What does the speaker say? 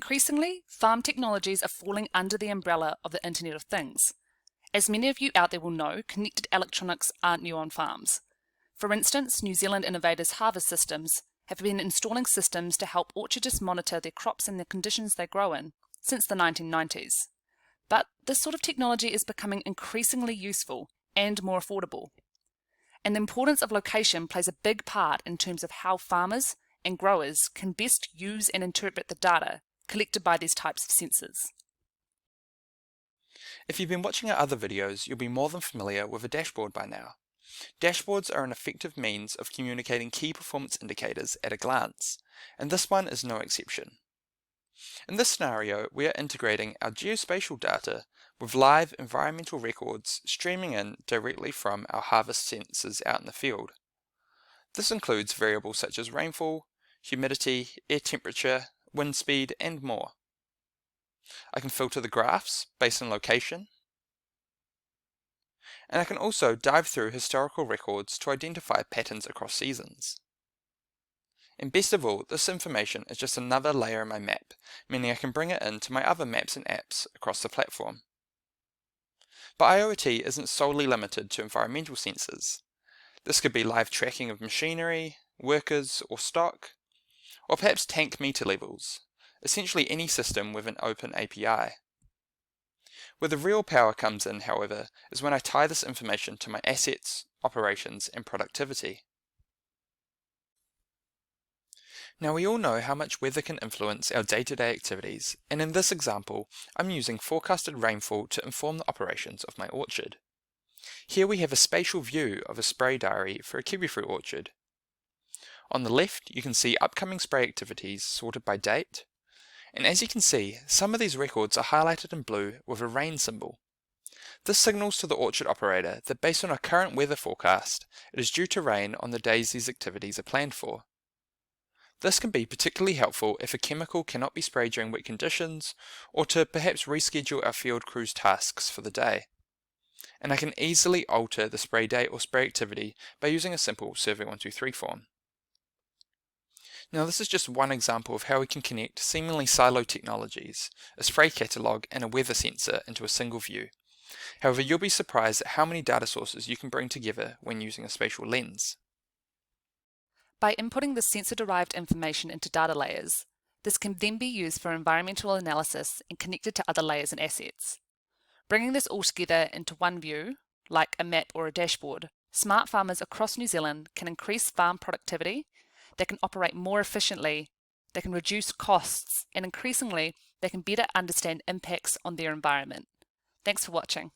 Increasingly, farm technologies are falling under the umbrella of the Internet of Things. As many of you out there will know, connected electronics aren't new on farms. For instance, New Zealand innovators Harvest Systems have been installing systems to help orchardists monitor their crops and the conditions they grow in since the 1990s. But this sort of technology is becoming increasingly useful and more affordable. And the importance of location plays a big part in terms of how farmers and growers can best use and interpret the data collected by these types of sensors. If you've been watching our other videos, you'll be more than familiar with a dashboard by now. Dashboards are an effective means of communicating key performance indicators at a glance, and this one is no exception. In this scenario, we are integrating our geospatial data with live environmental records streaming in directly from our harvest sensors out in the field. This includes variables such as rainfall, humidity, air temperature, wind speed, and more. I can filter the graphs based on location, and I can also dive through historical records to identify patterns across seasons. And best of all, this information is just another layer in my map, meaning I can bring it into my other maps and apps across the platform. But IoT isn't solely limited to environmental sensors. This could be live tracking of machinery, workers, or stock, or perhaps tank meter levels, essentially any system with an open API. Where the real power comes in, however, is when I tie this information to my assets, operations, and productivity. Now we all know how much weather can influence our day-to-day activities, and in this example, I'm using forecasted rainfall to inform the operations of my orchard. Here we have a spatial view of a spray diary for a kiwifruit orchard. On the left, you can see upcoming spray activities sorted by date, and as you can see, some of these records are highlighted in blue with a rain symbol. This signals to the orchard operator that based on our current weather forecast, it is due to rain on the days these activities are planned for. This can be particularly helpful if a chemical cannot be sprayed during wet conditions, or to perhaps reschedule our field crew's tasks for the day. And I can easily alter the spray date or spray activity by using a simple Survey123 form. Now this is just one example of how we can connect seemingly siloed technologies, a spray catalogue and a weather sensor into a single view. However, you'll be surprised at how many data sources you can bring together when using a spatial lens. By inputting the sensor-derived information into data layers, this can then be used for environmental analysis and connected to other layers and assets. Bringing this all together into one view, like a map or a dashboard, smart farmers across New Zealand can increase farm productivity, they can operate more efficiently, they can reduce costs, and increasingly, they can better understand impacts on their environment. Thanks for watching.